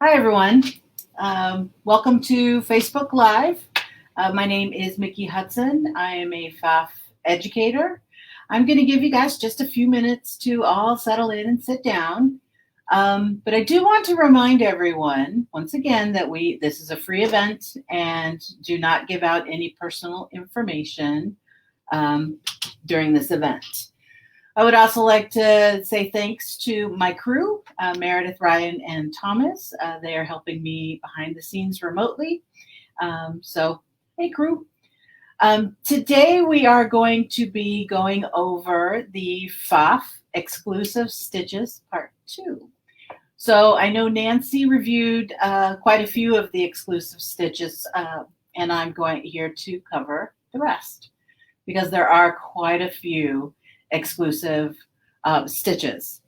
Hi, everyone. Welcome to Facebook Live. My name is Mickey Hudson. I am a PFAFF educator. I'm going to give you guys just a few minutes to all settle in and sit down. But I do want to remind everyone, once again, that this is a free event and do not give out any personal information during this event. I would also like to say thanks to my crew, Meredith, Ryan, and Thomas. They are helping me behind the scenes remotely. So, hey, crew. Today we are going to be going over the PFAFF exclusive stitches part 2. So I know Nancy reviewed quite a few of the exclusive stitches, and I'm going here to cover the rest because there are quite a few exclusive stitches.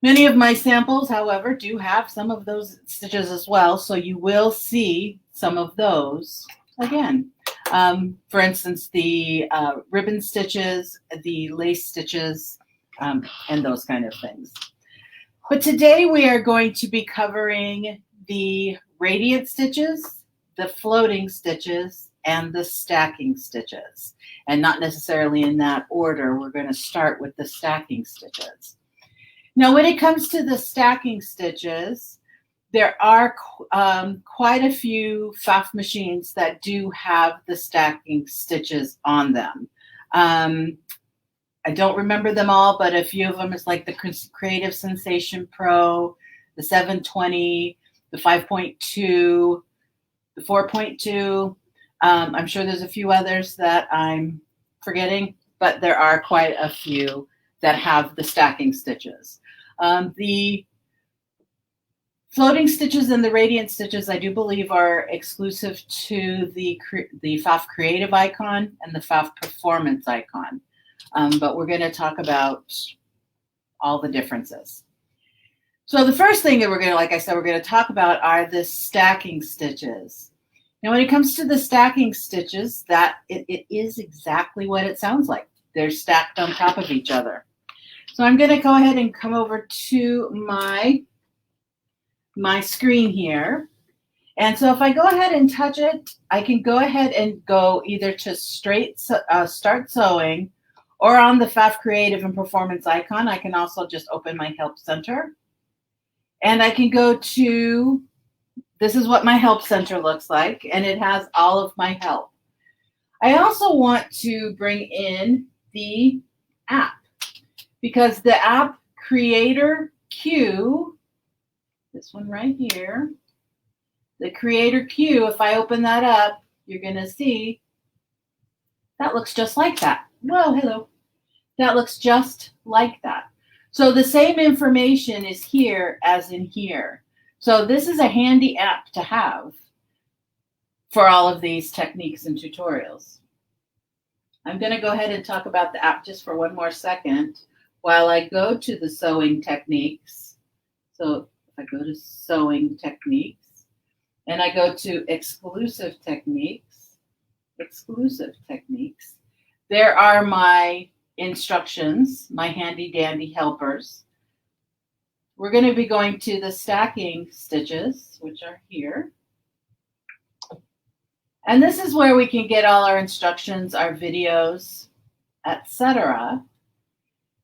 Many of my samples, however, do have some of those stitches as well, so you will see some of those again. For instance, the ribbon stitches, the lace stitches, and those kind of things. But today we are going to be covering the radiant stitches, the floating stitches, and the stacking stitches. And not necessarily in that order. We're going to start with the stacking stitches. Now, when it comes to the stacking stitches, there are quite a few PFAFF machines that do have the stacking stitches on them. I don't remember them all, but a few of them is like the Creative Sensation Pro, the 720, the 5.2, the 4.2. I'm sure there's a few others that I'm forgetting, but there are quite a few that have the stacking stitches. The floating stitches and the radiant stitches, I do believe, are exclusive to the PFAFF Creative icon and the PFAFF Performance icon. But we're going to talk about all the differences. So the first thing that we're going to talk about are the stacking stitches. Now, when it comes to the stacking stitches, it is exactly what it sounds like. They're stacked on top of each other. So I'm going to go ahead and come over to my screen here. And so if I go ahead and touch it, I can go ahead and go either to start sewing or on the PFAFF Creative and Performance icon. I can also just open my Help Center. And I can go to, this is what my Help Center looks like, and it has all of my help. I also want to bring in the app because the app Creator Q, this one right here, the Creator Q, if I open that up, you're going to see that looks just like that. Whoa, hello. That looks just like that. So the same information is here as in here. So this is a handy app to have for all of these techniques and tutorials. I'm going to go ahead and talk about the app just for one more second while I go to the sewing techniques. So if I go to sewing techniques and I go to exclusive techniques, there are my instructions, my handy dandy helpers. We're going to be going to the stacking stitches, which are here. And this is where we can get all our instructions, our videos, etc.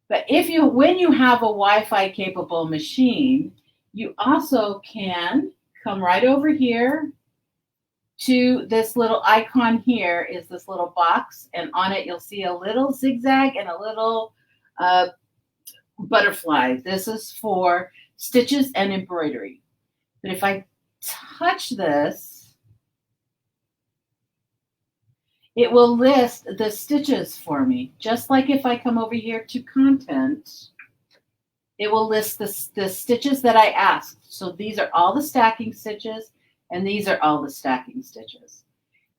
But when you have a Wi-Fi capable machine, you also can come right over here to this little icon. Here is this little box, and on it you'll see a little zigzag and a little butterfly. This is for stitches and embroidery. But if I touch this, it will list the stitches for me. Just like if I come over here to content, it will list the stitches that I asked. So these are all the stacking stitches, and these are all the stacking stitches.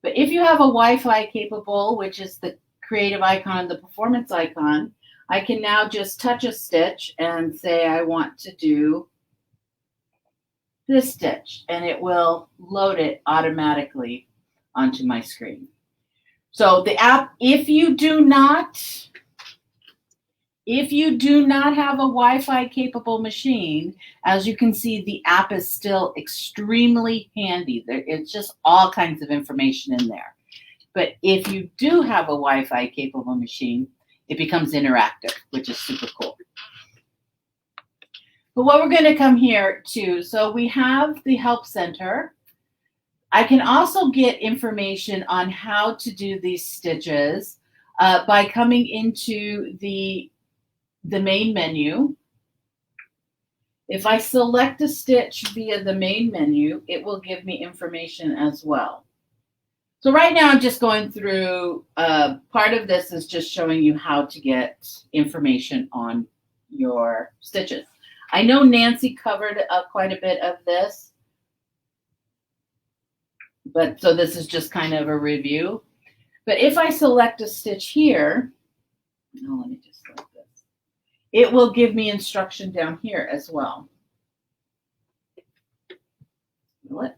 But if you have a Wi-Fi capable, which is the creative icon, the performance icon, I can now just touch a stitch and say I want to do this stitch, and it will load it automatically onto my screen. So the app, if you do not If you do not have a Wi-Fi capable machine, as you can see, the app is still extremely handy. It's just all kinds of information in there. But if you do have a Wi-Fi capable machine, it becomes interactive, which is super cool. But what we're going to come here to, so we have the Help Center. I can also get information on how to do these stitches by coming into the main menu. If I select a stitch via the main menu, it will give me information as well. So right now I'm just going through, part of this is just showing you how to get information on your stitches. I know Nancy covered quite a bit of this, but so this is just kind of a review. But if I select a stitch here, oh, let me just select this. It will give me instruction down here as well. Will it?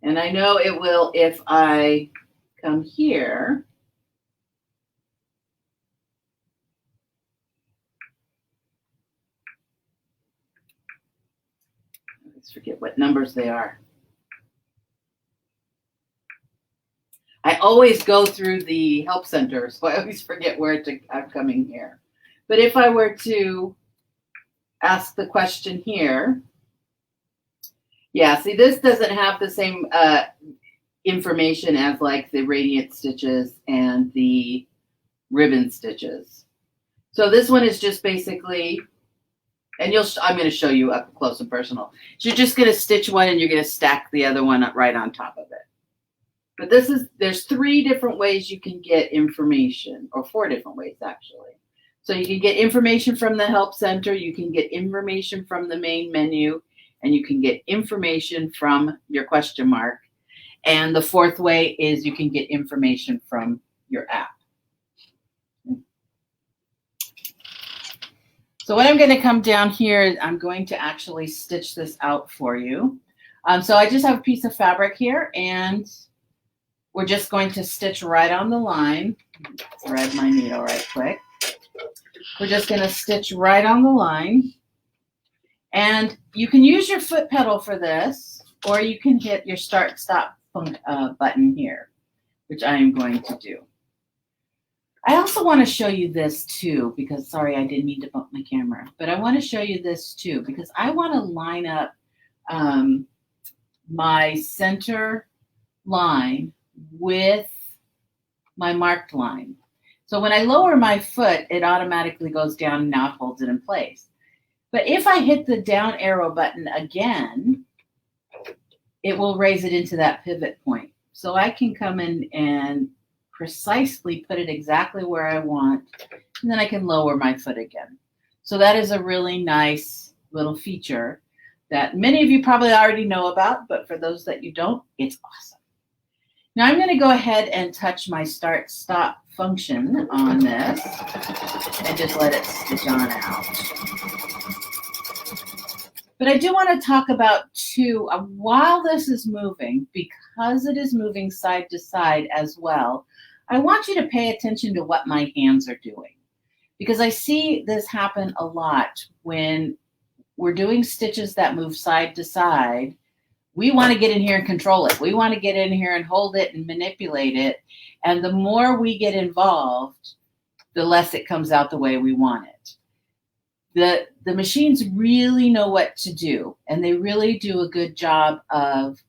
And I know it will if I come here. I always forget what numbers they are. I always go through the Help Center, so I always forget where I'm coming here. But if I were to ask the question here, yeah, see, this doesn't have the same information as like the radiant stitches and the ribbon stitches. So this one is just basically, and I'm going to show you up close and personal. So you're just going to stitch one and you're going to stack the other one up right on top of it. But there's 3 different ways you can get information, or 4 different ways actually. So you can get information from the Help Center, you can get information from the main menu, and you can get information from your question mark. And the 4th way is you can get information from your app. So what I'm going to come down here, I'm going to actually stitch this out for you. So I just have a piece of fabric here, and we're just going to stitch right on the line. Thread my needle right quick. We're just going to stitch right on the line. And you can use your foot pedal for this, or you can hit your start stop button here, which I am going to do. I also want to show you this too, because sorry, I didn't mean to bump my camera, but I want to show you this too, because I want to line up my center line with my marked line. So when I lower my foot, it automatically goes down and now it holds it in place. But if I hit the down arrow button again, it will raise it into that pivot point. So I can come in and precisely put it exactly where I want, and then I can lower my foot again. So that is a really nice little feature that many of you probably already know about, but for those that you don't, it's awesome. Now I'm going to go ahead and touch my start stop function on this and just let it stitch on out. But I do want to talk about too, while this is moving, because it is moving side to side as well, I want you to pay attention to what my hands are doing, because I see this happen a lot when we're doing stitches that move side to side. We want to get in here and control it. We want to get in here and hold it and manipulate it. And the more we get involved, the less it comes out the way we want it. The machines really know what to do, and they really do a good job of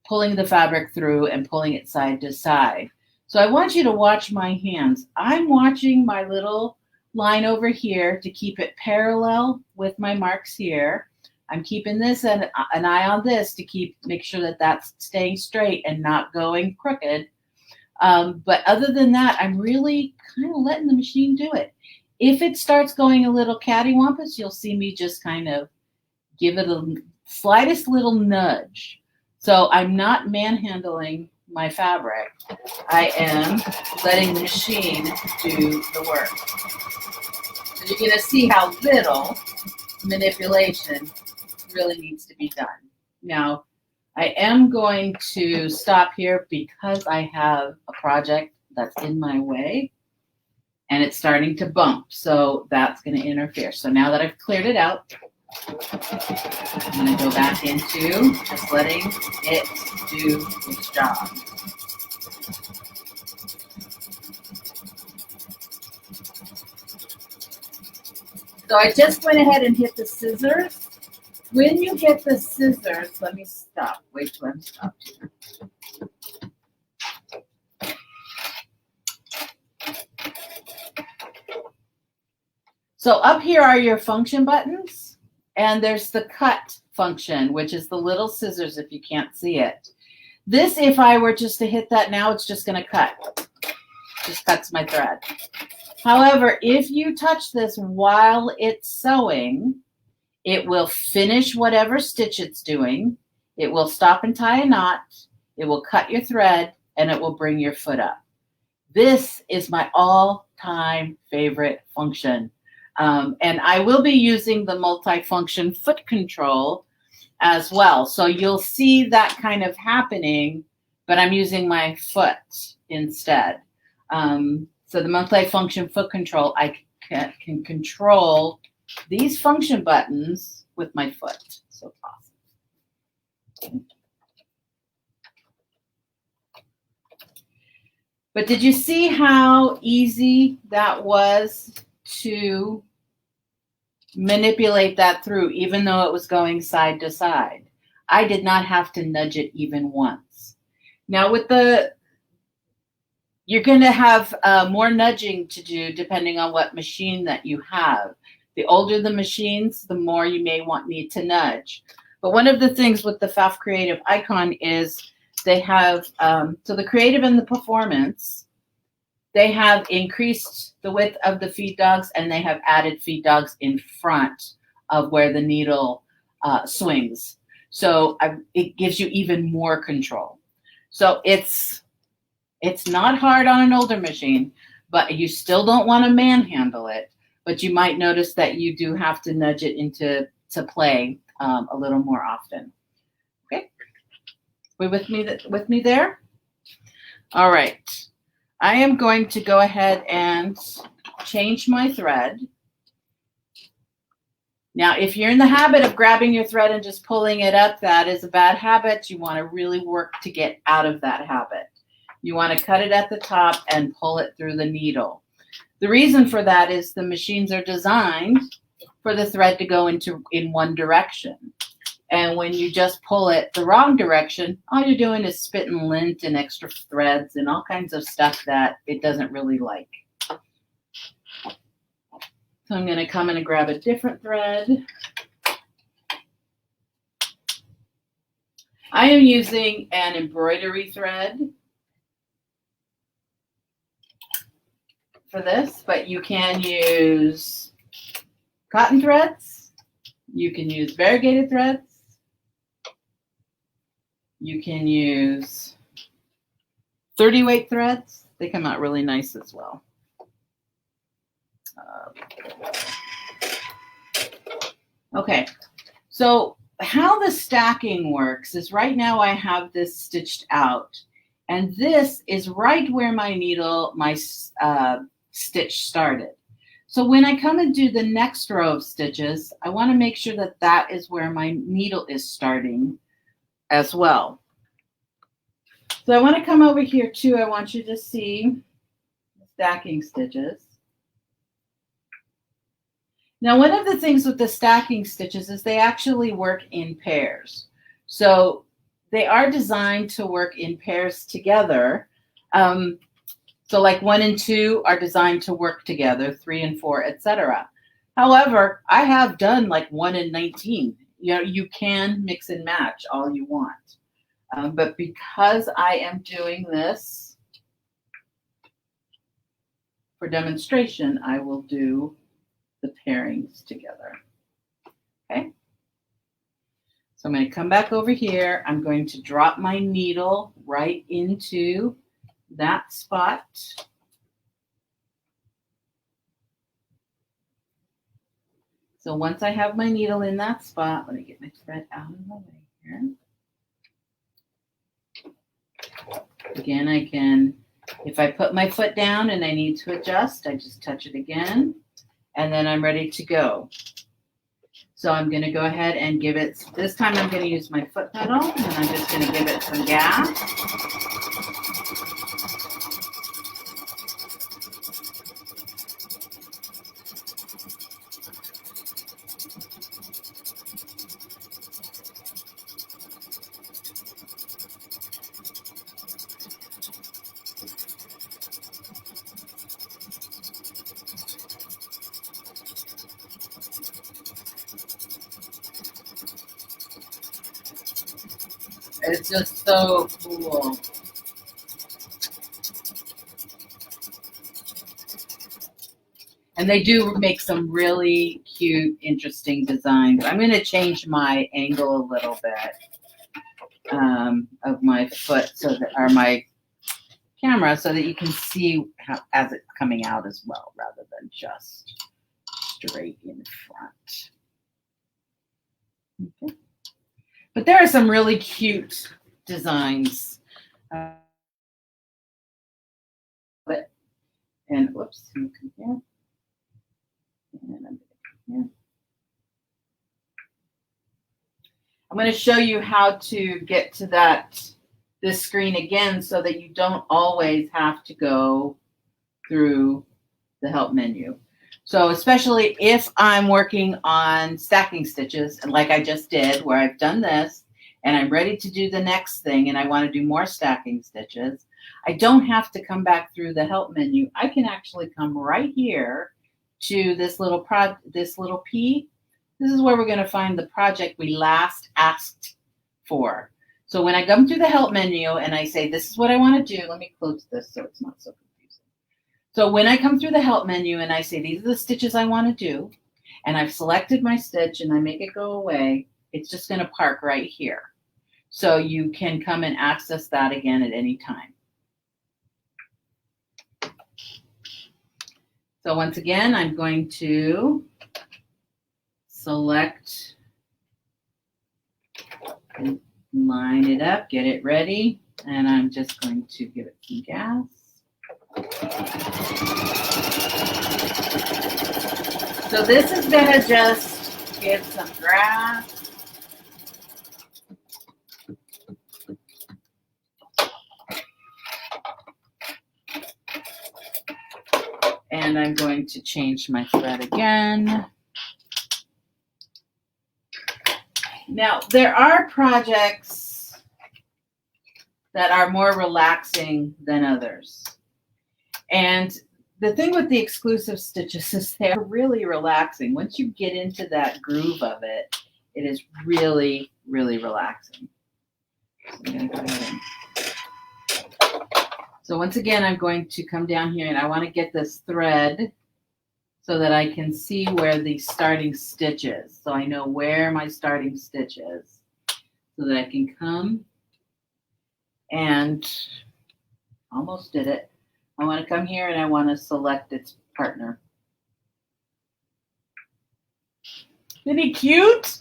pulling the fabric through and pulling it side to side. So I want you to watch my hands. I'm watching my little line over here to keep it parallel with my marks here. I'm keeping this and an eye on this to make sure that that's staying straight and not going crooked. But other than that, I'm really kind of letting the machine do it. If it starts going a little cattywampus, you'll see me just kind of give it a slightest little nudge. So I'm not manhandling my fabric. I am letting the machine do the work. And you're going to see how little manipulation really needs to be done. Now, I am going to stop here because I have a project that's in my way and it's starting to bump. So that's going to interfere. So now that I've cleared it out, I'm going to go back into just letting it do its job. So I just went ahead and hit the scissors. When you hit the scissors, let me stop. Wait till I'm stopped here. So up here are your function buttons, and there's the cut function, which is the little scissors if you can't see it. This, if I were just to hit that now, it's just going to cut. Just cuts my thread. However, if you touch this while it's sewing, it will finish whatever stitch it's doing. It will stop and tie a knot. It will cut your thread, and it will bring your foot up. This is my all-time favorite function. And I will be using the multifunction foot control as well. So you'll see that kind of happening, but I'm using my foot instead. So the multifunction foot control, I can control these function buttons with my foot. So awesome. But did you see how easy that was to manipulate that through, even though it was going side to side? I did not have to nudge it even once. Now with you're going to have more nudging to do depending on what machine that you have. The older the machines, the more you may need to nudge. But one of the things with the PFAFF Creative Icon is they have, so the Creative and the Performance, they have increased the width of the feed dogs, and they have added feed dogs in front of where the needle swings. So it gives you even more control. So it's not hard on an older machine, but you still don't want to manhandle it. But you might notice that you do have to nudge it into play a little more often. Okay, we with me there? All right. I am going to go ahead and change my thread. Now, if you're in the habit of grabbing your thread and just pulling it up, that is a bad habit. You want to really work to get out of that habit. You want to cut it at the top and pull it through the needle. The reason for that is the machines are designed for the thread to go in one direction. And when you just pull it the wrong direction, all you're doing is spitting lint and extra threads and all kinds of stuff that it doesn't really like. So I'm going to come in and grab a different thread. I am using an embroidery thread for this, but you can use cotton threads. You can use variegated threads. You can use 30 weight threads. They come out really nice as well. Okay, so how the stacking works is right now I have this stitched out, and this is right where my needle, my stitch started. So when I come and do the next row of stitches, I want to make sure that that is where my needle is starting as well. So I want to come over here too. I want you to see the stacking stitches. Now, one of the things with the stacking stitches is they actually work in pairs. So they are designed to work in pairs together. So like 1 and 2 are designed to work together, 3 and 4, etc. However, I have done like 1 and 19. You know, you can mix and match all you want. But because I am doing this for demonstration, I will do the pairings together. Okay. So I'm going to come back over here. I'm going to drop my needle right into that spot. So once I have my needle in that spot, let me get my thread out of the way here. Again, I can, if I put my foot down and I need to adjust, I just touch it again, and then I'm ready to go. So I'm going to go ahead and give it, this time I'm going to use my foot pedal, and I'm just going to give it some gas. It's just so cool. And they do make some really cute, interesting designs. I'm going to change my angle a little bit of my foot, so that, or my camera, so that you can see how, as it's coming out as well, rather than just straight in front. Okay. But there are some really cute designs. And whoops, come here. And I'm here. I'm going to show you how to get to this screen again, so that you don't always have to go through the help menu. So especially if I'm working on stacking stitches, and like I just did, where I've done this and I'm ready to do the next thing and I want to do more stacking stitches, I don't have to come back through the help menu. I can actually come right here to this little P. This is where we're going to find the project we last asked for. So when I come through the help menu and I say, this is what I want to do, let me close this so it's not so confusing. So when I come through the help menu and I say, these are the stitches I want to do, and I've selected my stitch and I make it go away, it's just going to park right here. So you can come and access that again at any time. So once again, I'm going to select and line it up, get it ready, and I'm just going to give it some gas. So this is going to just give some grass. And I'm going to change my thread again. Now, there are projects that are more relaxing than others. And the thing with the exclusive stitches is they're really relaxing. Once you get into that groove of it, it is really, really relaxing. So I'm going to go ahead and... So once again, I'm going to come down here and I want to get this thread so that I can see where the starting stitch is. So I know where my starting stitch is, so that I can come and almost did it. I want to come here and I want to select its partner. Isn't he cute?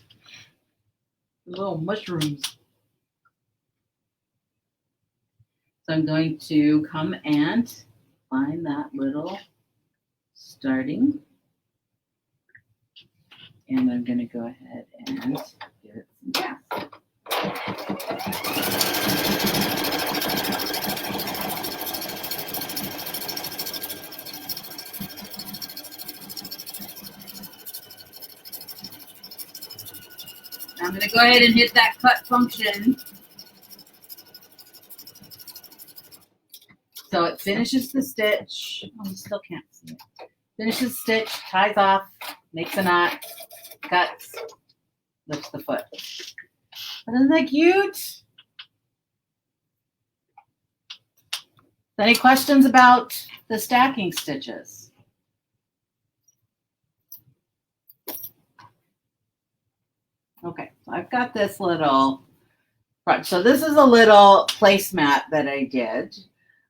Little mushrooms. So I'm going to come and find that little starting, and I'm going to go ahead and give it some gas. I'm going to go ahead and hit that cut function. So it finishes the stitch. Oh, you still can't see it. Finishes the stitch, ties off, makes a knot, cuts, lifts the foot. Isn't that cute? Any questions about the stacking stitches? Okay, so I've got this little, so this is a little placemat that I did.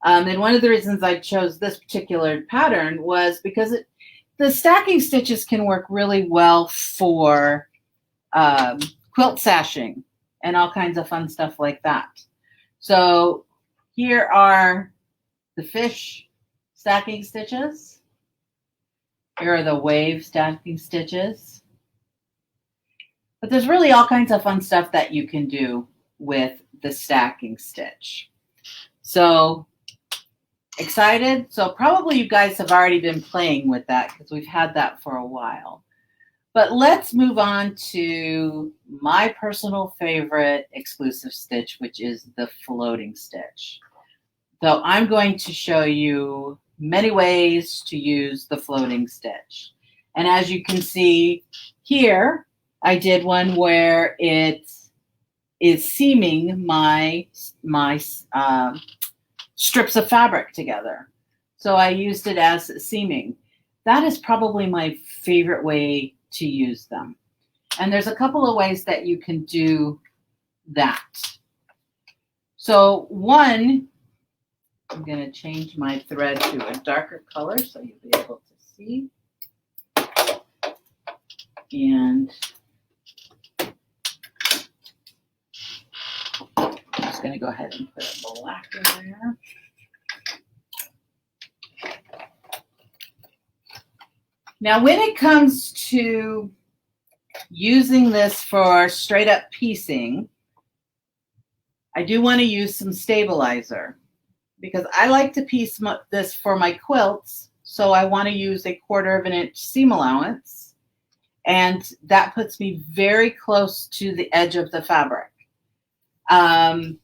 And one of the reasons I chose this particular pattern was because the stacking stitches can work really well for quilt sashing and all kinds of fun stuff like that. So Here are the fish stacking stitches. Here are the wave stacking stitches. But there's really all kinds of fun stuff that you can do with the stacking stitch. So excited? So probably you guys have already been playing with that because we've had that for a while. But let's move on to my personal favorite exclusive stitch, which is the floating stitch. So I'm going to show you many ways to use the floating stitch. And as you can see here, I did one where it is seaming my strips of fabric together. So I used it as seaming. That is probably my favorite way to use them. And there's a couple of ways that you can do that. So one, I'm going to change my thread to a darker color so you'll be able to see. And I'm just going to go ahead and put a black in there. Now, when it comes to using this for straight up piecing, I do want to use some stabilizer because I like to piece this for my quilts. So I want to use 1/4 inch seam allowance, and that puts me very close to the edge of the fabric. My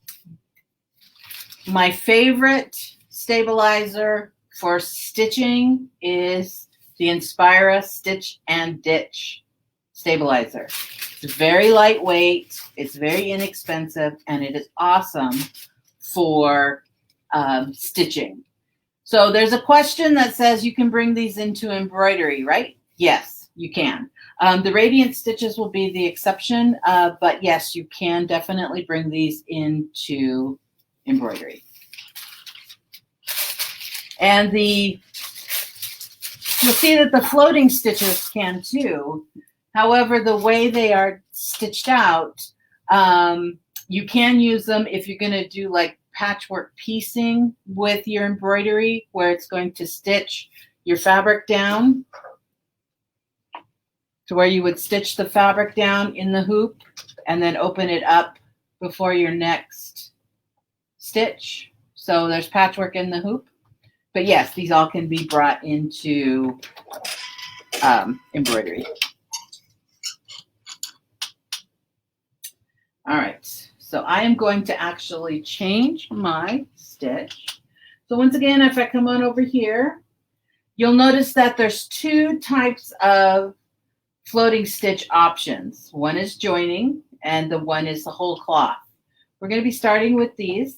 favorite stabilizer for stitching is the Inspira Stitch and Ditch stabilizer. It's very lightweight, it's very inexpensive, and it is awesome for stitching. So there's a question that says you can bring these into embroidery, right? Yes, you can. The radiant stitches will be the exception, but yes, you can definitely bring these into embroidery. And you'll see that the floating stitches can too. However, the way they are stitched out, you can use them if you're going to do like patchwork piecing with your embroidery, where it's going to stitch your fabric down to where you would stitch the fabric down in the hoop and then open it up before your next stitch. So there's patchwork in the hoop. But yes, these all can be brought into embroidery. All right, so I am going to actually change my stitch. So once again, if I come on over here, you'll notice that there's 2 types of floating stitch options. One is joining, and the one is the whole cloth. We're going to be starting with these,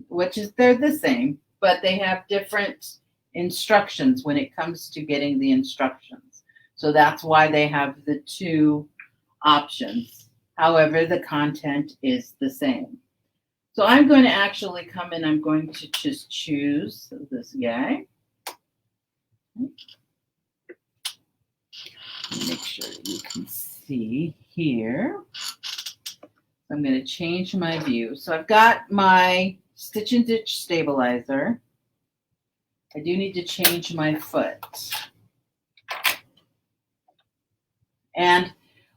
which is they're the same, but they have different instructions when it comes to getting the instructions. So that's why they have the 2 options. However, the content is the same. So I'm going to actually come in, I'm going to just choose this guy. Make sure you can see here. I'm going to change my view. So I've got my Stitch and Ditch stabilizer. I do need to change my foot. And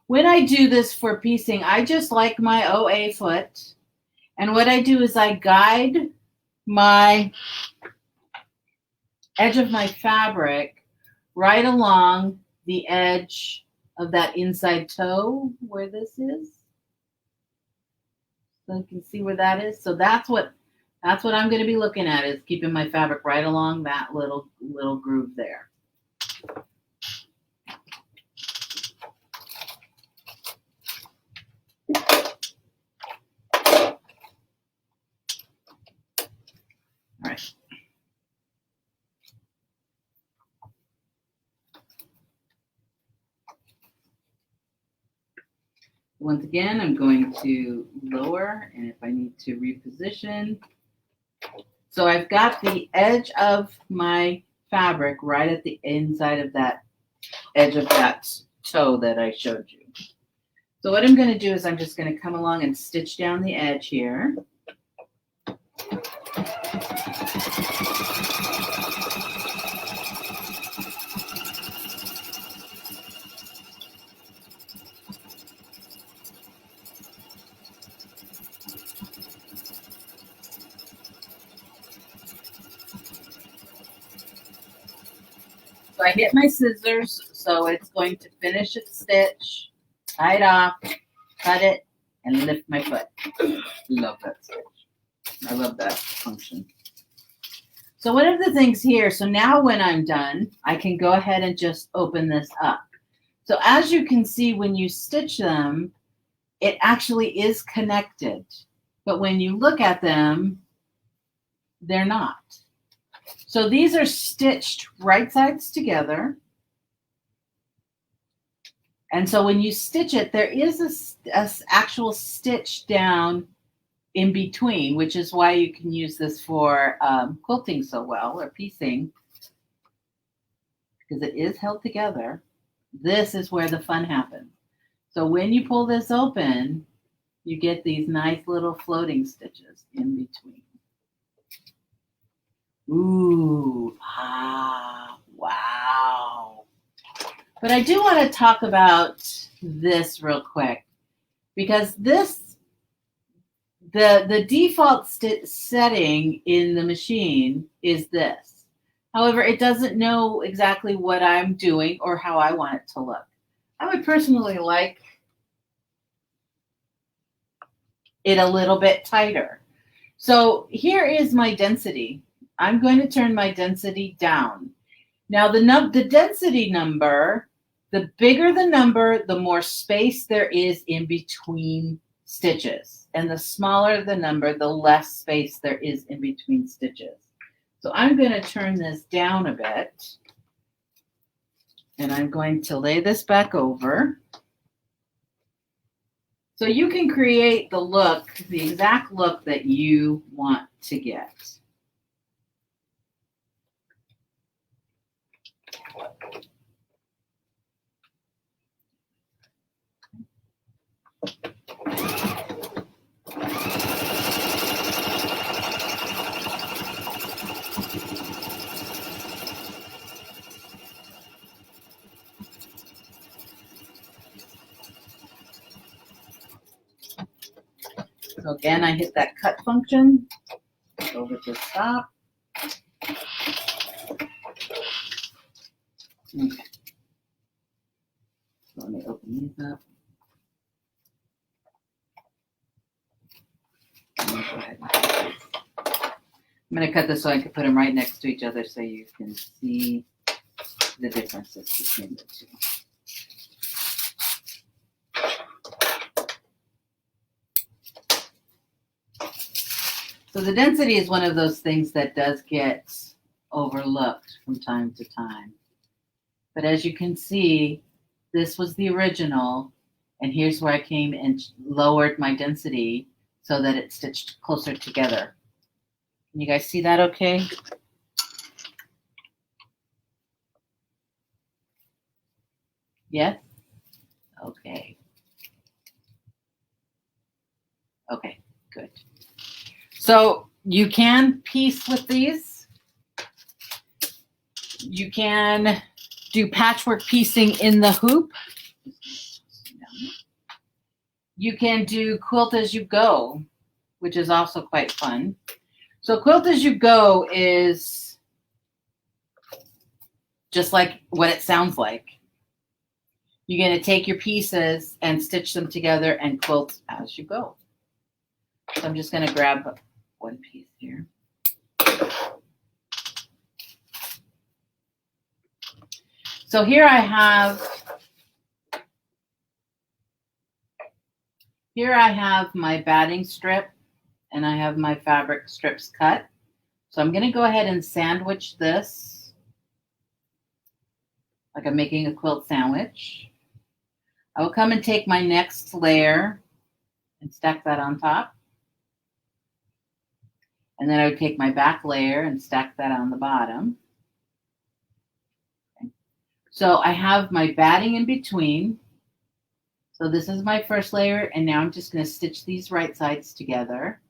when I do this for piecing, I just like my OA foot. And what I do is I guide my edge of my fabric right along the edge of that inside toe where this is. So you can see where that is. So that's what I'm going to be looking at, is keeping my fabric right along that little groove there. All right. Once again, I'm going to lower, and if I need to reposition. So I've got the edge of my fabric right at the inside of that edge of that toe that I showed you. So what I'm going to do is I'm just going to come along and stitch down the edge here. So I hit my scissors, so it's going to finish its stitch, tie it off, cut it, and lift my foot. Love that stitch. I love that function. So one of the things here, so now when I'm done, I can go ahead and just open this up. So as you can see, when you stitch them, it actually is connected. But when you look at them, they're not. So these are stitched right sides together. And so when you stitch it, there is a actual stitch down in between, which is why you can use this for quilting so well, or piecing, because it is held together. This is where the fun happens. So when you pull this open, you get these nice little floating stitches in between. Ooh, wow. But I do want to talk about this real quick, because this, the default setting in the machine is this. However, it doesn't know exactly what I'm doing or how I want it to look. I would personally like it a little bit tighter. So here is my density. I'm going to turn my density down. Now the density number, the bigger the number, the more space there is in between stitches. And the smaller the number, the less space there is in between stitches. So I'm going to turn this down a bit. And I'm going to lay this back over. So you can create the look, the exact look that you want to get. So again, I hit that cut function, over to stop. Okay. So let me open these up. I'm going to cut this so I can put them right next to each other so you can see the differences between the two. So the density is one of those things that does get overlooked from time to time. But as you can see, this was the original, and here's where I came and lowered my density so that it stitched closer together. Can you guys see that okay? Yes? Okay. Okay, good. So you can piece with these. You can do patchwork piecing in the hoop. You can do quilt as you go, which is also quite fun. So quilt as you go is just like what it sounds like. You're going to take your pieces and stitch them together and quilt as you go. So I'm just going to grab one piece here. So here I have my batting strip, and I have my fabric strips cut. So I'm going to go ahead and sandwich this like I'm making a quilt sandwich. I will come and take my next layer and stack that on top. And then I would take my back layer and stack that on the bottom. Okay. So I have my batting in between. So this is my first layer, and now I'm just going to stitch these right sides together.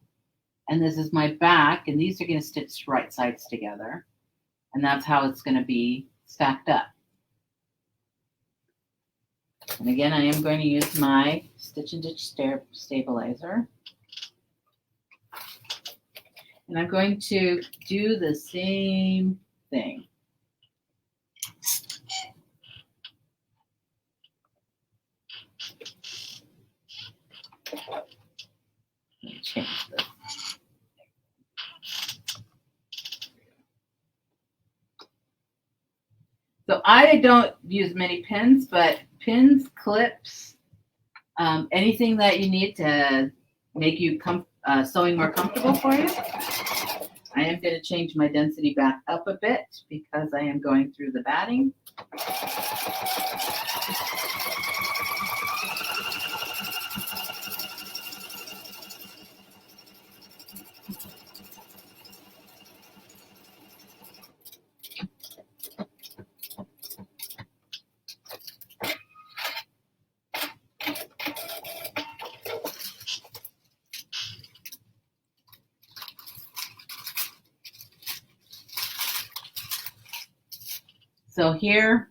And this is my back, and these are going to stitch right sides together. And that's how it's going to be stacked up. And again, I am going to use my Stitch and Ditch stabilizer. And I'm going to do the same thing. I don't use many pins, but pins, clips, anything that you need to make you sewing more comfortable for you. I am going to change my density back up a bit because I am going through the batting. So here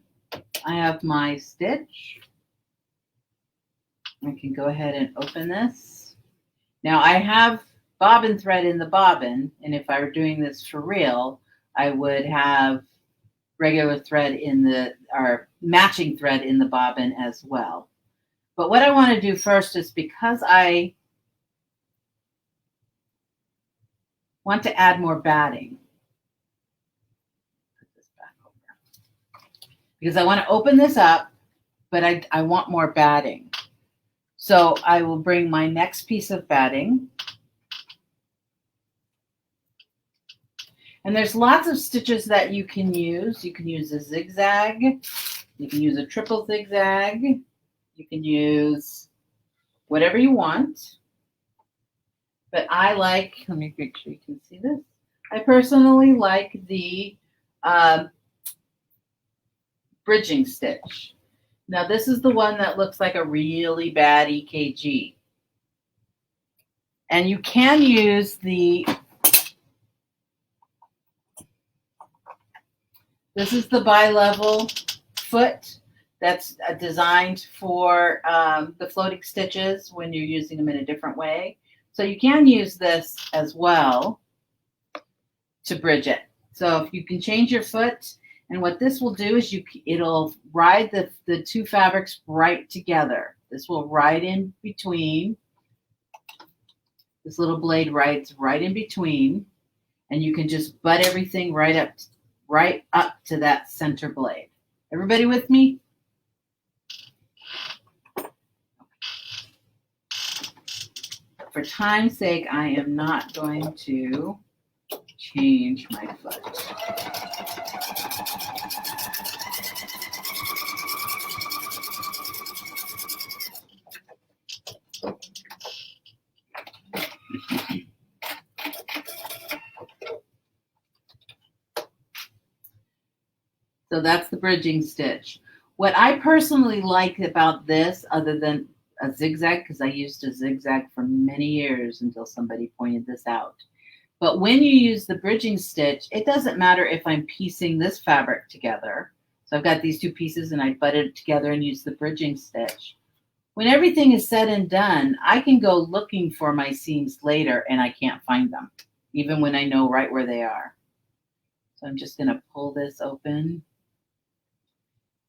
I have my stitch. I can go ahead and open this. Now I have bobbin thread in the bobbin, and if I were doing this for real, I would have regular thread or matching thread in the bobbin as well. But what I want to do first is, because I want to add more batting, because I want to open this up, but I want more batting. So I will bring my next piece of batting. And there's lots of stitches that you can use. You can use a zigzag. You can use a triple zigzag. You can use whatever you want. But I like, let me make sure you can see this. I personally like the bridging stitch. Now this is the one that looks like a really bad EKG. And you can use this is the bi-level foot that's designed for the floating stitches when you're using them in a different way. So you can use this as well to bridge it. So if you can change your foot, and what this will do is it'll ride the two fabrics right together. This will ride in between. This little blade rides right in between, and you can just butt everything right up to that center blade. Everybody with me? For time's sake, I am not going to change my foot. So that's the bridging stitch. What I personally like about this, other than a zigzag, because I used a zigzag for many years until somebody pointed this out. But when you use the bridging stitch, it doesn't matter if I'm piecing this fabric together. So I've got these two pieces and I butted it together and use the bridging stitch. When everything is said and done, I can go looking for my seams later and I can't find them, even when I know right where they are. So I'm just going to pull this open.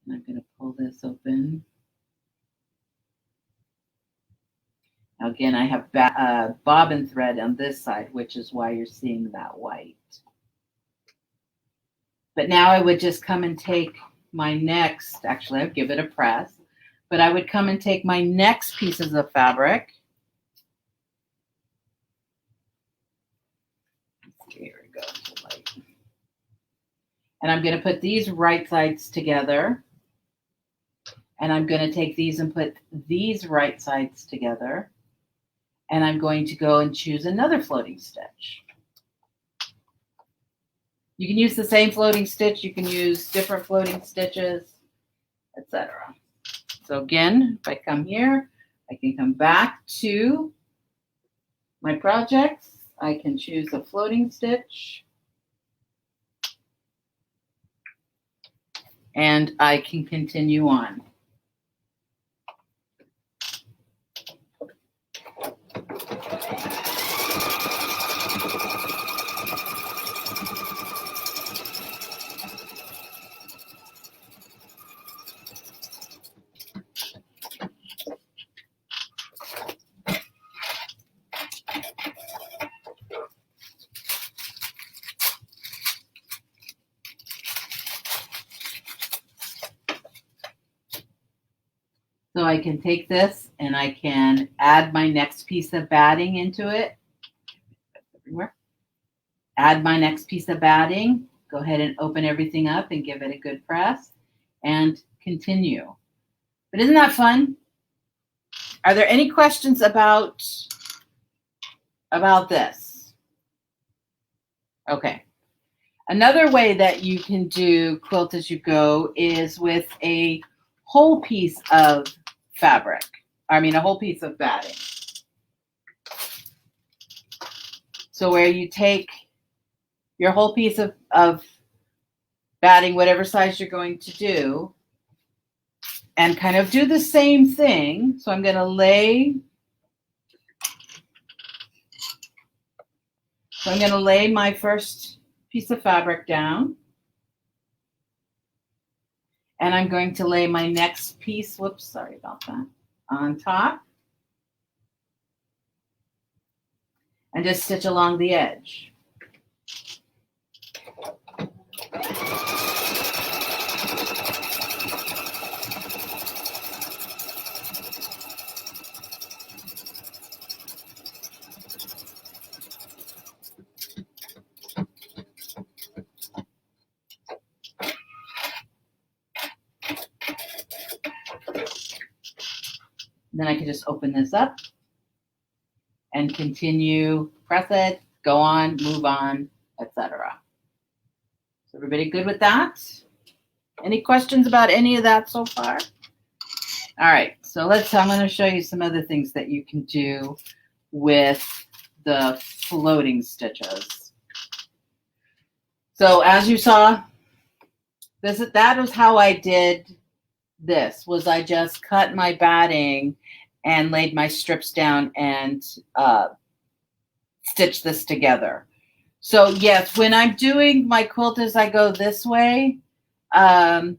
And I'm going to pull this open. Now again, I have bobbin thread on this side, which is why you're seeing that white. But now I would just come and take my next, actually I'd give it a press, but I would come and take my next pieces of fabric. Here we go. And I'm going to put these right sides together. And I'm going to take these and put these right sides together. And I'm going to go and choose another floating stitch. You can use the same floating stitch. You can use different floating stitches, etc. So again, if I come here, I can come back to my projects. I can choose a floating stitch. And I can continue on. So I can take this and I can add my next piece of batting into it. Everywhere. Add my next piece of batting. Go ahead and open everything up and give it a good press and continue. But isn't that fun? Are there any questions about this? Okay. Another way that you can do quilt as you go is with a whole piece of fabric. I mean, a whole piece of batting. So where you take your whole piece of batting, whatever size you're going to do, and kind of do the same thing. So I'm going to lay my first piece of fabric down. And I'm going to lay my next piece, whoops, sorry about that, on top. And just stitch along the edge. Then I can just open this up and continue, press it, go on, move on, etc. Is everybody good with that? Any questions about any of that so far? All right, so I'm going to show you some other things that you can do with the floating stitches. So as you saw, that was how I did this, was I just cut my batting and laid my strips down and stitched this together. So yes, when I'm doing my quilt as I go this way, I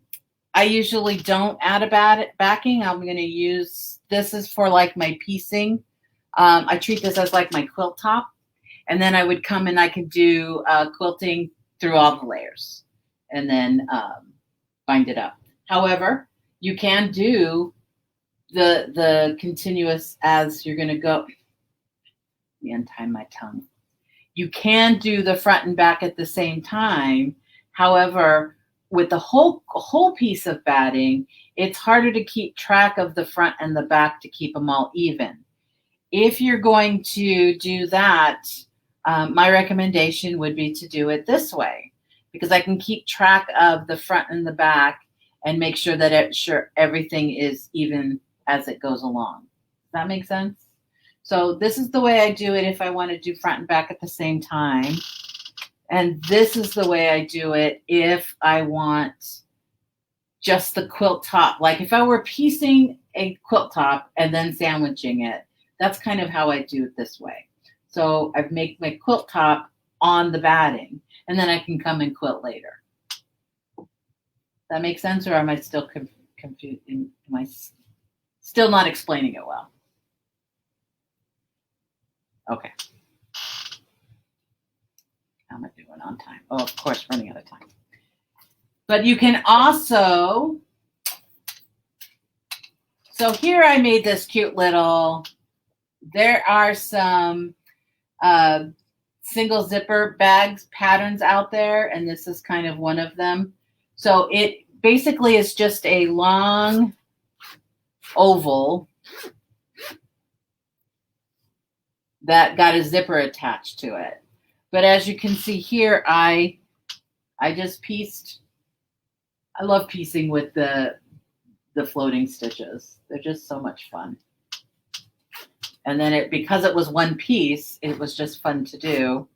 usually don't add a backing. I'm going to use, this is for like my piecing. I treat this as like my quilt top. And then I would come and I could do quilting through all the layers and then bind it up. However, you can do the continuous as you're going to go. Let me untie my tongue. You can do the front and back at the same time. However, with the whole piece of batting, it's harder to keep track of the front and the back to keep them all even. If you're going to do that, my recommendation would be to do it this way, because I can keep track of the front and the back and make sure that everything is even as it goes along. Does that make sense? So this is the way I do it if I want to do front and back at the same time. And this is the way I do it if I want just the quilt top. Like if I were piecing a quilt top and then sandwiching it, that's kind of how I do it this way. So I make my quilt top on the batting, and then I can come and quilt later. That makes sense, or am I still confused? Am I still not explaining it well? Okay. How am I doing on time? Oh, of course, running out of time. But you can also, so here I made this cute little, there are some single zipper bags patterns out there, and this is kind of one of them. So it basically is just a long oval that got a zipper attached to it. But as you can see here, I just pieced. I love piecing with the floating stitches. They're just so much fun. And then because it was one piece, it was just fun to do.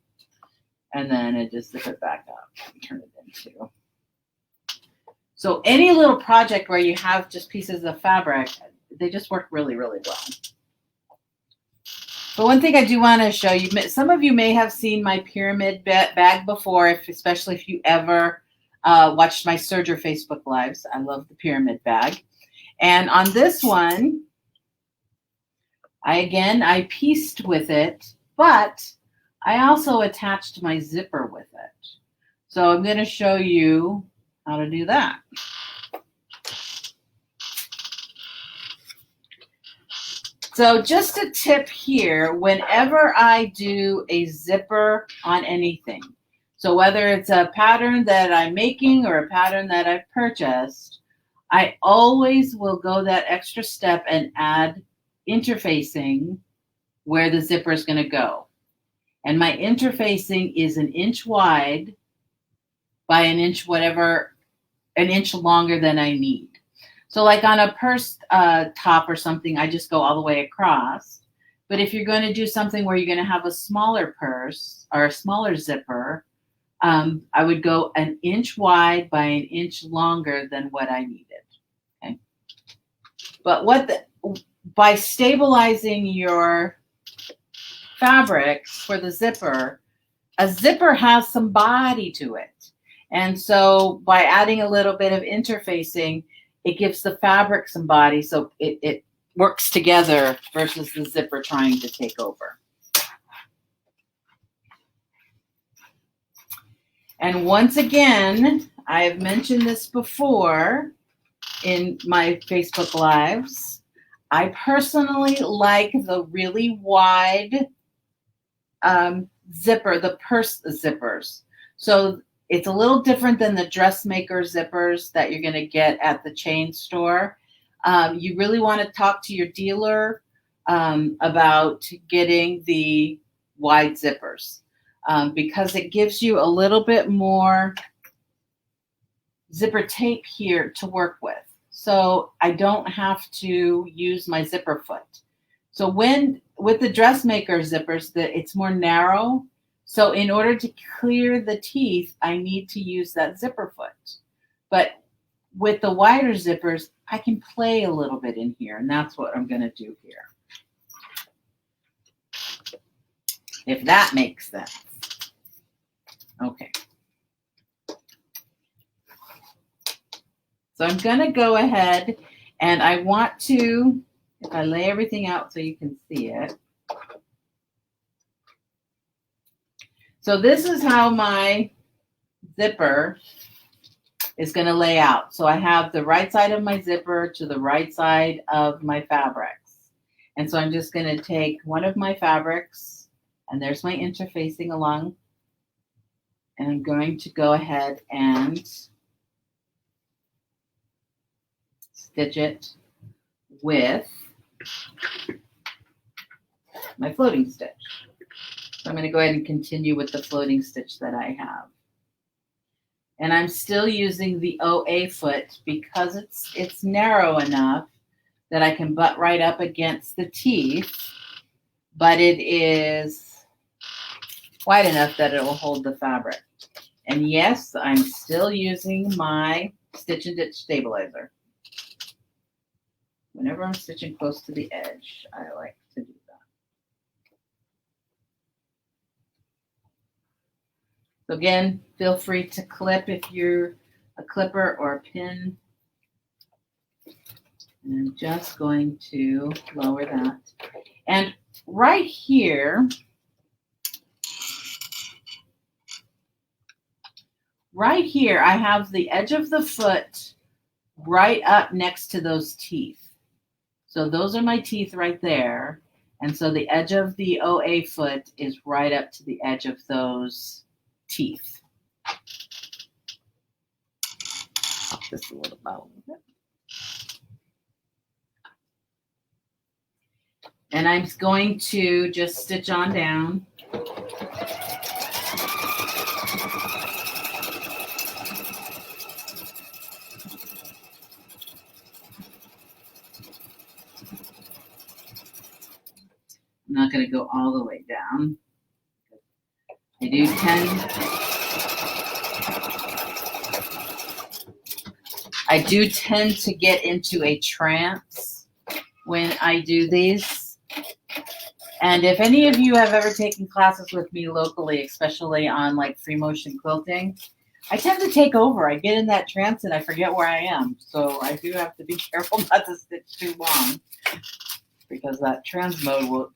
And then it just zip it back up and turn it into. So any little project where you have just pieces of fabric, they just work really, really well. But one thing I do want to show you, some of you may have seen my pyramid bag before, especially if you ever watched my Serger Facebook Lives. I love the pyramid bag. And on this one, I pieced with it, but I also attached my zipper with it. So I'm going to show you how to do that. So just a tip here, whenever I do a zipper on anything, so whether it's a pattern that I'm making or a pattern that I've purchased, I always will go that extra step and add interfacing where the zipper is going to go. And my interfacing is 1 inch wide by 1 inch, whatever, 1 inch longer than I need. So like on a purse top or something, I just go all the way across. But if you're going to do something where you're going to have a smaller purse or a smaller zipper, I would go 1 inch wide by 1 inch longer than what I needed. Okay. But by stabilizing your fabrics for the zipper, a zipper has some body to it. And so by adding a little bit of interfacing, it gives the fabric some body, so it works together versus the zipper trying to take over. And once again, I have mentioned this before in my Facebook Lives. I personally like the really wide zipper, the purse zippers. So it's a little different than the dressmaker zippers that you're going to get at the chain store. You really want to talk to your dealer about getting the wide zippers because it gives you a little bit more zipper tape here to work with. So I don't have to use my zipper foot. So with the dressmaker zippers, it's more narrow. So in order to clear the teeth, I need to use that zipper foot. But with the wider zippers, I can play a little bit in here, and that's what I'm going to do here. If that makes sense. Okay. So I'm going to go ahead, and I want to, if I lay everything out so you can see it. So this is how my zipper is going to lay out. So I have the right side of my zipper to the right side of my fabrics. And so I'm just going to take one of my fabrics, and there's my interfacing along. And I'm going to go ahead and stitch it with my floating stitch. So I'm going to go ahead and continue with the floating stitch that I have. And I'm still using the OA foot because it's narrow enough that I can butt right up against the teeth, but it is wide enough that it will hold the fabric. And yes, I'm still using my stitch and ditch stabilizer. Whenever I'm stitching close to the edge, I like to do that. So again, feel free to clip if you're a clipper or a pin. And I'm just going to lower that. And right here, I have the edge of the foot right up next to those teeth. So those are my teeth right there. And so the edge of the OA foot is right up to the edge of those teeth. Pop this a little bit. And I'm going to just stitch on down. I'm not going to go all the way down. I do tend to get into a trance when I do these. And if any of you have ever taken classes with me locally, especially on like free motion quilting, I tend to take over. I get in that trance and I forget where I am. So I do have to be careful not to stitch too long, because that trance mode will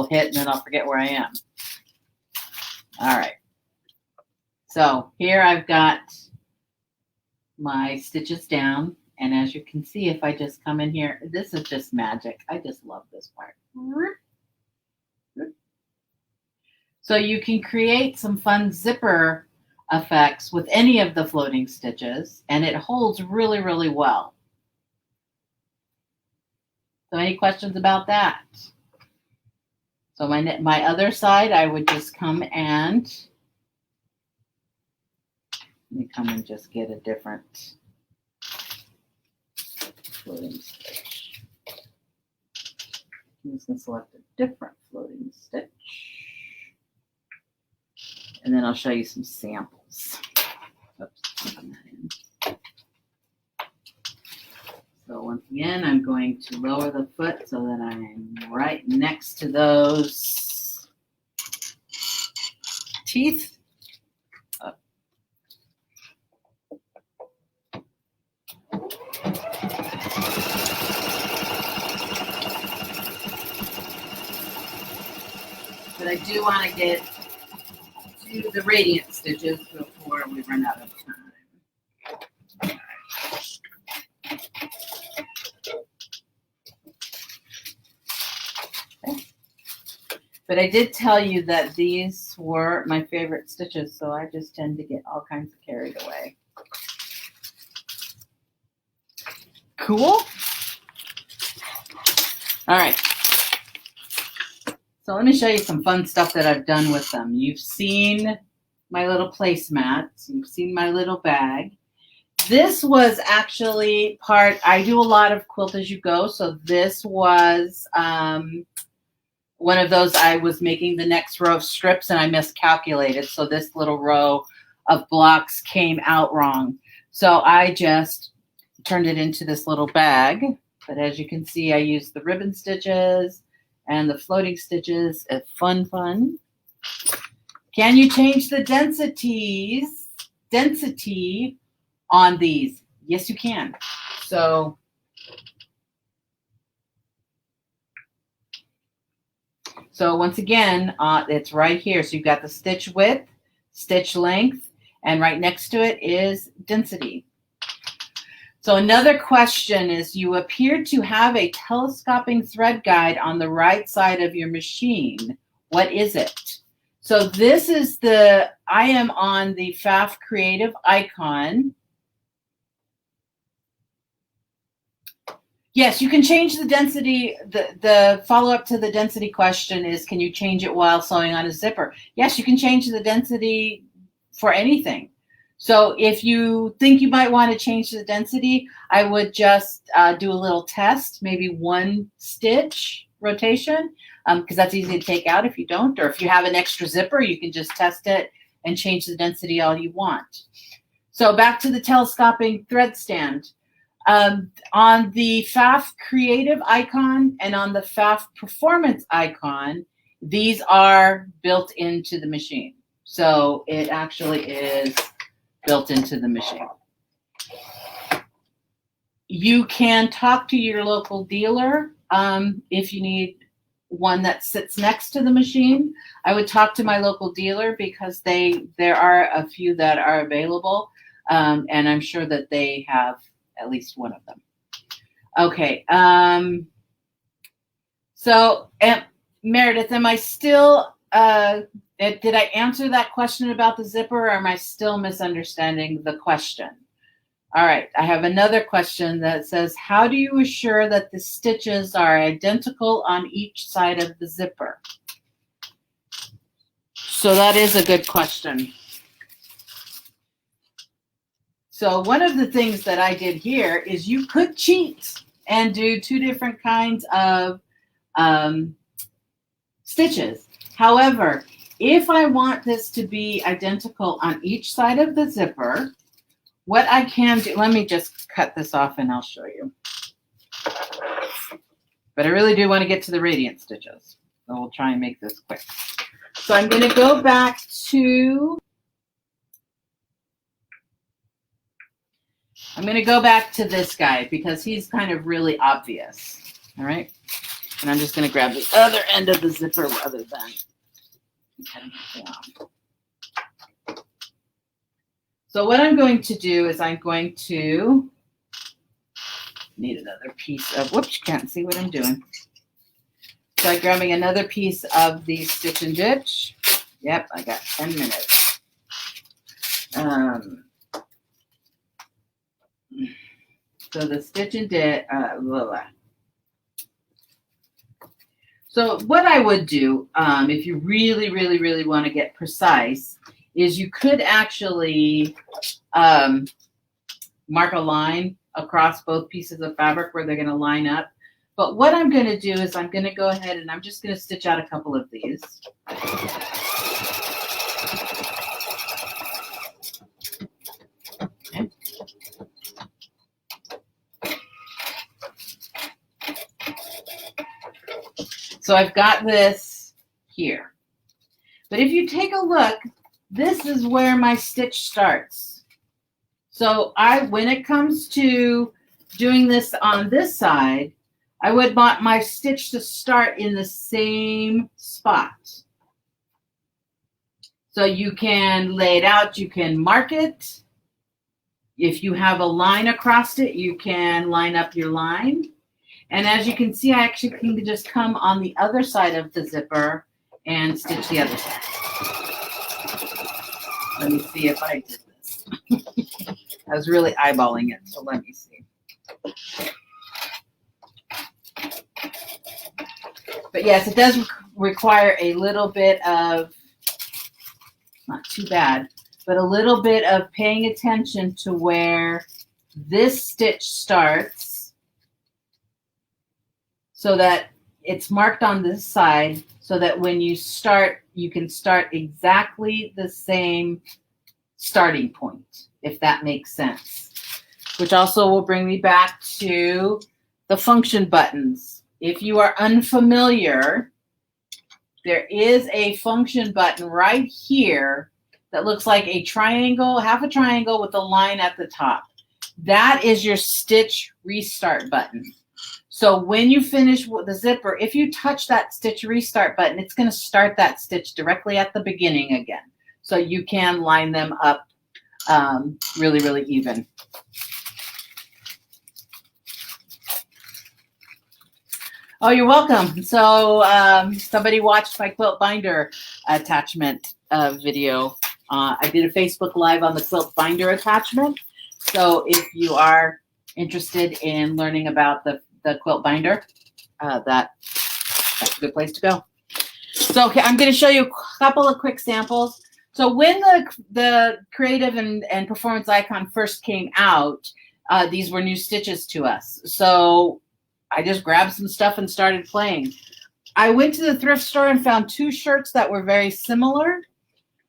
hit and then I'll forget where I am. All right. So here I've got my stitches down, And as you can see, if I just come in here, this is just magic. I just love this part. So you can create some fun zipper effects with any of the floating stitches, and it holds really, really well. So any questions about that? So my other side, I would just come and let me come and just get a different floating stitch. I'm just going to select a different floating stitch. And then I'll show you some samples. Oops, putting that in. So once again, I'm going to lower the foot so that I'm right next to those teeth. Up. But I do want to get to the radiant stitches before we run out of time. Okay. But I did tell you that these were my favorite stitches, so I just tend to get all kinds of carried away. Cool. All right. So let me show you some fun stuff that I've done with them. You've seen my little placemats. You've seen my little bag. This was actually I do a lot of quilt as you go. So this was one of those. I was making the next row of strips and I miscalculated. So this little row of blocks came out wrong. So I just turned it into this little bag. But as you can see, I used the ribbon stitches and the floating stitches. Fun. Can you change the density on these? Yes, you can. So once again, it's right here. So you've got the stitch width, stitch length, and right next to it is density. So another question is, you appear to have a telescoping thread guide on the right side of your machine. What is it? So this is I am on the PFAFF Creative icon. Yes, you can change the density. The follow-up to the density question is, can you change it while sewing on a zipper? Yes, you can change the density for anything. So if you think you might want to change the density, I would just do a little test, maybe one stitch rotation, because that's easy to take out if you don't. Or if you have an extra zipper, you can just test it and change the density all you want. So back to the telescoping thread stand. On the PFAFF Creative icon and on the PFAFF Performance icon, these are built into the machine. So it actually is built into the machine. You can talk to your local dealer if you need one that sits next to the machine. I would talk to my local dealer because there are a few that are available, and I'm sure that they have at least one of them. Okay. So, Meredith, am I still... did I answer that question about the zipper, or am I still misunderstanding the question? All right, I have another question that says, how do you assure that the stitches are identical on each side of the zipper? So that is a good question. So one of the things that I did here is you could cheat and do two different kinds of stitches. However, if I want this to be identical on each side of the zipper, what I can do, let me just cut this off and I'll show you. But I really do want to get to the radiant stitches. So we'll try and make this quick. So I'm going to go back to this guy because he's kind of really obvious. All right. And I'm just going to grab the other end of the zipper rather than cutting it down. So what I'm going to do is I'm going to Need another piece of, whoops, you can't see what I'm doing. So I'm grabbing another piece of the Stitch and Ditch. Yep, I got 10 minutes. So the Stitch and Ditch, So what I would do, if you really, really, really want to get precise, is you could actually mark a line across both pieces of fabric where they're going to line up. But what I'm going to do is I'm going to go ahead and I'm just going to stitch out a couple of these. Okay. So I've got this here. But if you take a look, this is where my stitch starts. So when it comes to doing this on this side, I would want my stitch to start in the same spot. So you can lay it out, you can mark it. If you have a line across it, you can line up your line. And as you can see, I actually can just come on the other side of the zipper and stitch the other side. Let me see if I did this. I was really eyeballing it, so let me see. But yes, it does require a little bit of, not too bad, but a little bit of paying attention to where this stitch starts so that it's marked on this side so that when you start, you can start exactly the same starting point, if that makes sense. Which also will bring me back to the function buttons. If you are unfamiliar, there is a function button right here that looks like a triangle, half a triangle with a line at the top. That is your stitch restart button. So when you finish with the zipper, if you touch that stitch restart button, it's going to start that stitch directly at the beginning again. So you can line them up really, really even. Oh, you're welcome. So somebody watched my quilt binder attachment video. I did a Facebook Live on the quilt binder attachment. So if you are interested in learning about the quilt binder, that's a good place to go. So okay, I'm going to show you a couple of quick samples. So when the creative and performance icon first came out, these were new stitches to us. So I just grabbed some stuff and started playing. I went to the thrift store and found two shirts that were very similar.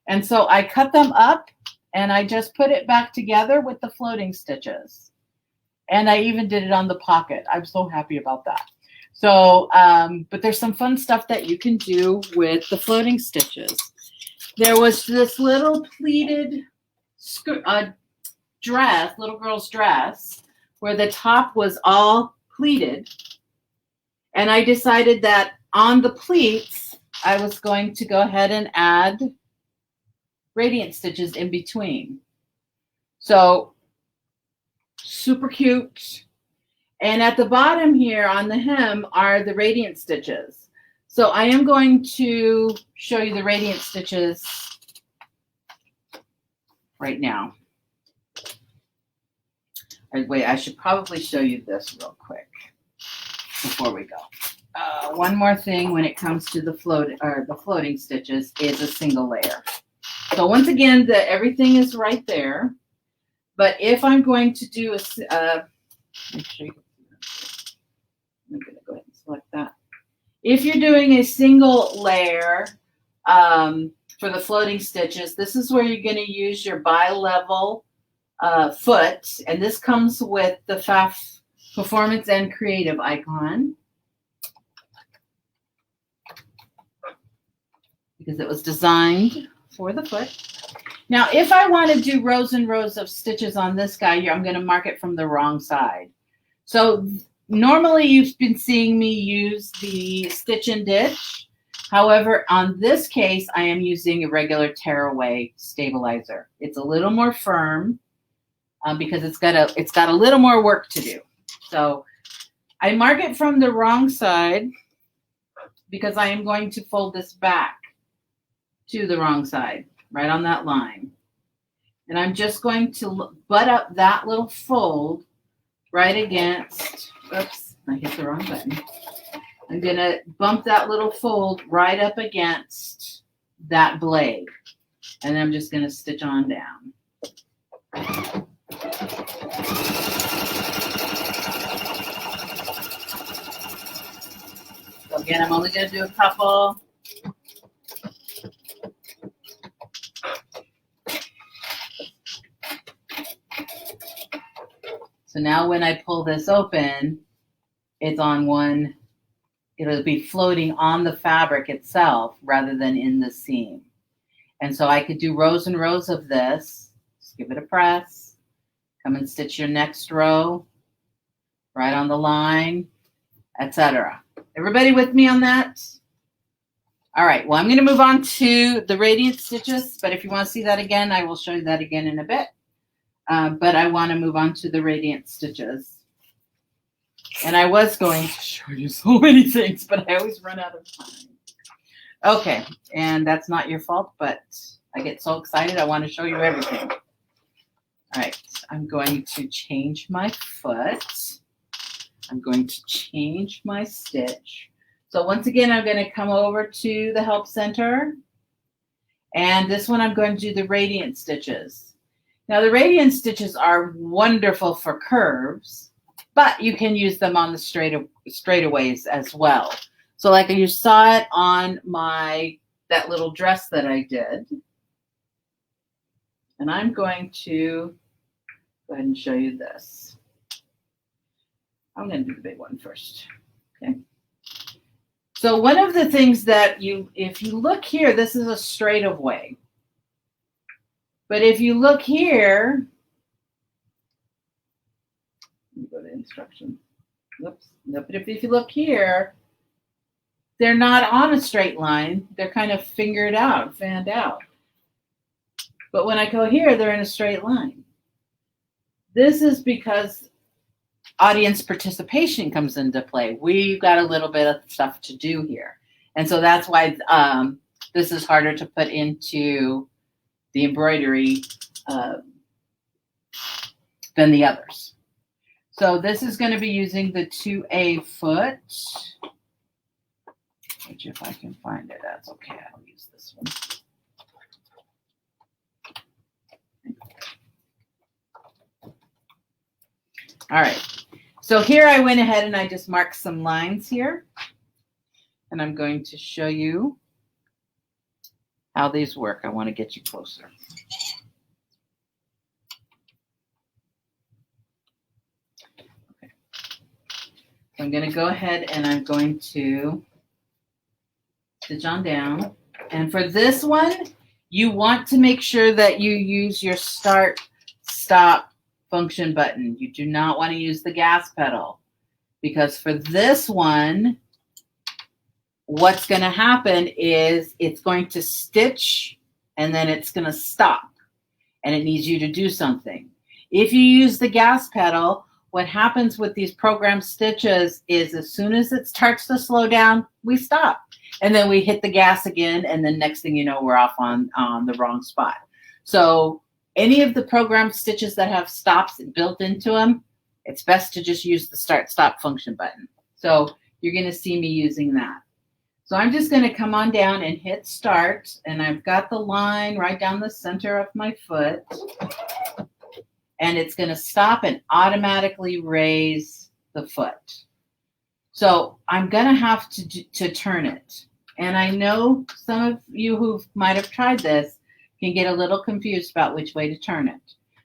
And so I cut them up and I just put it back together with the floating stitches. And I even did it on the pocket. I'm so happy about that. So, but there's some fun stuff that you can do with the floating stitches. There was this little pleated dress, little girl's dress, where the top was all pleated. And I decided that on the pleats, I was going to go ahead and add radiant stitches in between. So super cute. And at the bottom here on the hem are the radiant stitches. So I am going to show you the radiant stitches right now. Wait, I should probably show you this real quick before we go. One more thing when it comes to the floating stitches is a single layer. So once again, everything is right there. But if I'm going to do make sure you can see that. I'm going to go ahead and select that. If you're doing a single layer for the floating stitches, this is where you're going to use your bi-level foot, and this comes with the PFAFF Performance and Creative icon because it was designed for the foot. Now, if I want to do rows and rows of stitches on this guy here, I'm going to mark it from the wrong side. So normally you've been seeing me use the Stitch and Ditch. However, on this case, I am using a regular tearaway stabilizer. It's a little more firm because it's got a little more work to do. So I mark it from the wrong side because I am going to fold this back to the wrong side, right on that line. And I'm just going to butt up that little fold right against, oops, I hit the wrong button. I'm going to bump that little fold right up against that blade. And I'm just going to stitch on down. So again, I'm only going to do a couple. So now when I pull this open, it's on one, it'll be floating on the fabric itself rather than in the seam. And so I could do rows and rows of this. Just give it a press. Come and stitch your next row right on the line, etc. Everybody with me on that? All right, well, I'm going to move on to the radiant stitches, but if you want to see that again, I will show you that again in a bit. But I want to move on to the radiant stitches. And I was going to show you so many things, but I always run out of time. Okay, and that's not your fault, but I get so excited I want to show you everything. All right, I'm going to change my foot. I'm going to change my stitch. So once again, I'm going to come over to the Help Center. And this one I'm going to do the radiant stitches. Now the radiant stitches are wonderful for curves, but you can use them on the straightaways as well. So like you saw it on that little dress that I did. And I'm going to go ahead and show you this. I'm going to do the big one first. Okay. So one of the things that if you look here, this is a straightaway. But if you look here, let me go to instructions. Whoops. No, but if you look here, they're not on a straight line. They're kind of fanned out. But when I go here, they're in a straight line. This is because audience participation comes into play. We've got a little bit of stuff to do here. And so that's why this is harder to put into the embroidery than the others. So this is going to be using the 2A foot, which if I can find it, that's okay. I'll use this one. All right. So here I went ahead and I just marked some lines here. And I'm going to show you how these work. I want to get you closer. Okay. So I'm going to go ahead and I'm going to stitch on down. And for this one, you want to make sure that you use your start, stop function button. You do not want to use the gas pedal, because for this one, what's going to happen is it's going to stitch and then it's going to stop and it needs you to do something. If you use the gas pedal, what happens with these programmed stitches is as soon as it starts to slow down, we stop and then we hit the gas again, and then next thing you know, we're off on the wrong spot. So any of the programmed stitches that have stops built into them, it's best to just use the start stop function button. So you're going to see me using that. So I'm just going to come on down and hit start, and I've got the line right down the center of my foot, and it's going to stop and automatically raise the foot. So I'm going to have to turn it. And I know some of you who might have tried this can get a little confused about which way to turn it.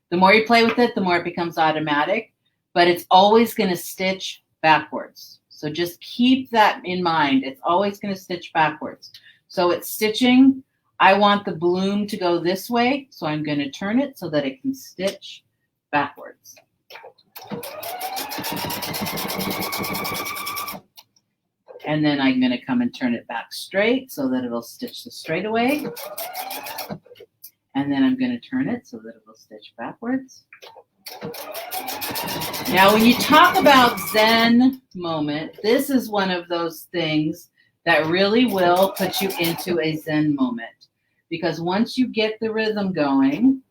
The more you play with it, the more it becomes automatic, but it's always going to stitch backwards. So just keep that in mind. It's always going to stitch backwards. So it's stitching. I want the bloom to go this way, so I'm going to turn it so that it can stitch backwards. And then I'm going to come and turn it back straight so that it'll stitch the straightaway. And then I'm going to turn it so that it will stitch backwards. Now, when you talk about Zen moment, this is one of those things that really will put you into a Zen moment. Because once you get the rhythm going,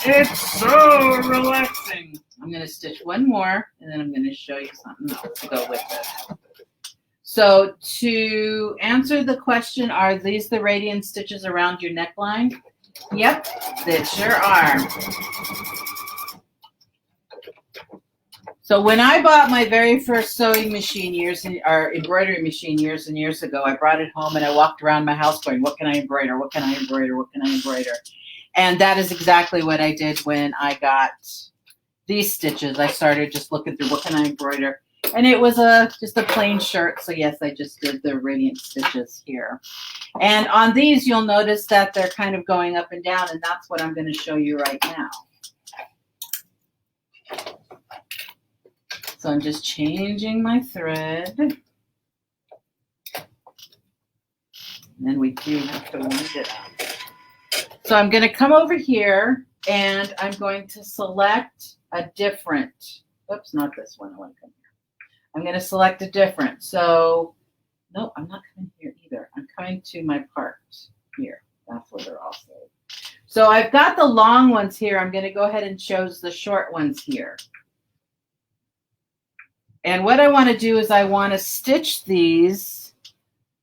it's so relaxing. I'm going to stitch one more, and then I'm going to show you something else to go with it. So to answer the question, are these the radian stitches around your neckline? Yep, they sure are. So when I bought my very first sewing machine or embroidery machine years and years ago, I brought it home and I walked around my house going, what can I embroider? What can I embroider? What can I embroider? And that is exactly what I did when I got these stitches. I started just looking through what can I embroider. And it was just a plain shirt. So yes, I just did the radiant stitches here. And on these, you'll notice that they're kind of going up and down. And that's what I'm going to show you right now. So I'm just changing my thread. And then we do have to wind it up. So I'm going to come over here and I'm going to select a different, oops, not this one. I want to come here. I'm going to select a different. So, no, I'm not coming here either. I'm coming to my part here. That's where they're all saved. So I've got the long ones here. I'm going to go ahead and choose the short ones here. And what I want to do is I want to stitch these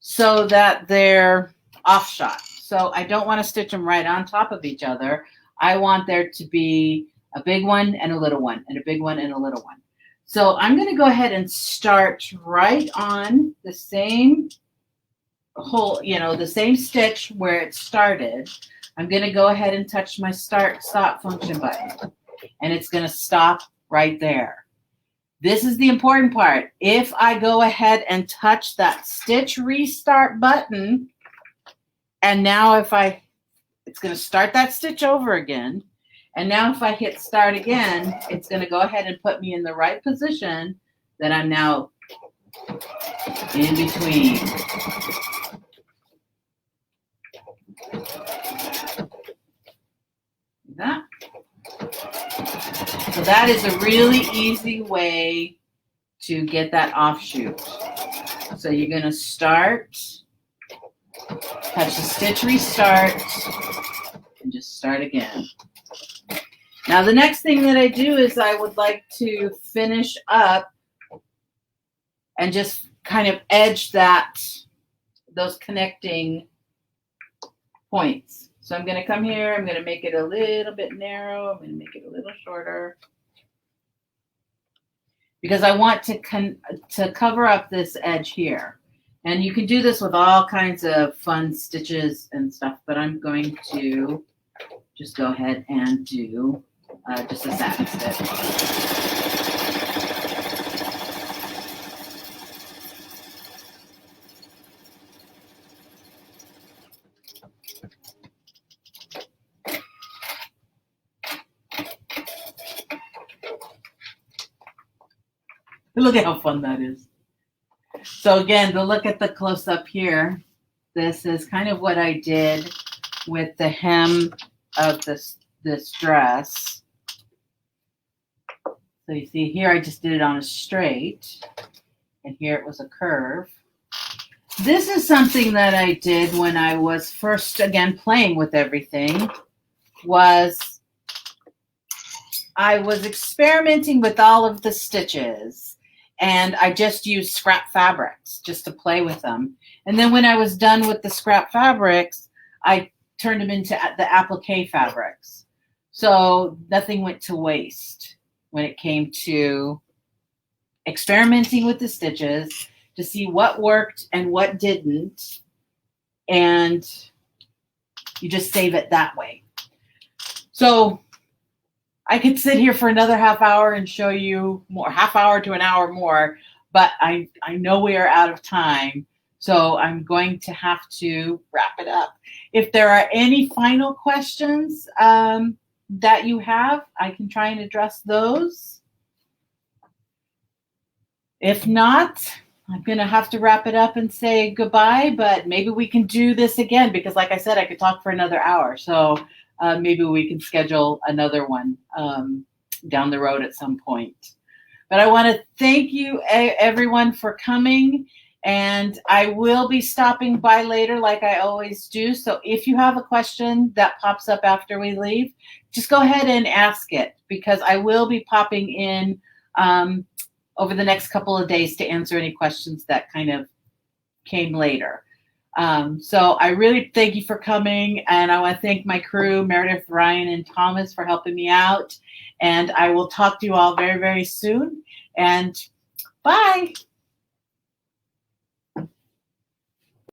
so that they're offshot. So I don't want to stitch them right on top of each other. I want there to be a big one and a little one, and a big one and a little one. So I'm going to go ahead and start right on the same hole, the same stitch where it started. I'm going to go ahead and touch my stop function button, and it's going to stop right there. This is the important part. If I go ahead and touch that stitch restart button, and now it's going to start that stitch over again. And now if I hit start again, it's going to go ahead and put me in the right position that I'm now in between. That. So that is a really easy way to get that offshoot. So you're going to start, touch the stitch restart, and just start again. Now the next thing that I do is I would like to finish up and just kind of edge those connecting points. So I'm going to come here, I'm going to make it a little bit narrow, I'm going to make it a little shorter. Because I want to cover up this edge here. And you can do this with all kinds of fun stitches and stuff, but I'm going to just go ahead and do just a satin stitch. Look at how fun that is. So again, to look at the close-up here, this is kind of what I did with the hem of this dress. So you see here, I just did it on a straight, and here it was a curve. This is something that I did when I was first, again, playing with everything, was I was experimenting with all of the stitches. And I just used scrap fabrics just to play with them. And then when I was done with the scrap fabrics, I turned them into the applique fabrics. So nothing went to waste when it came to experimenting with the stitches to see what worked and what didn't. And you just save it that way. So I could sit here for another half hour and show you more, half hour to an hour more, but I know we are out of time. So I'm going to have to wrap it up. If there are any final questions that you have, I can try and address those. If not, I'm going to have to wrap it up and say goodbye, but maybe we can do this again because like I said, I could talk for another hour. So maybe we can schedule another one. down the road at some point. But I want to thank you, everyone, for coming. And I will be stopping by later like I always do. So if you have a question that pops up after we leave, just go ahead and ask it, because I will be popping in over the next couple of days to answer any questions that kind of came later. So I really thank you for coming. And I want to thank my crew, Meredith, Ryan, and Thomas, for helping me out. And I will talk to you all very, very soon. And bye.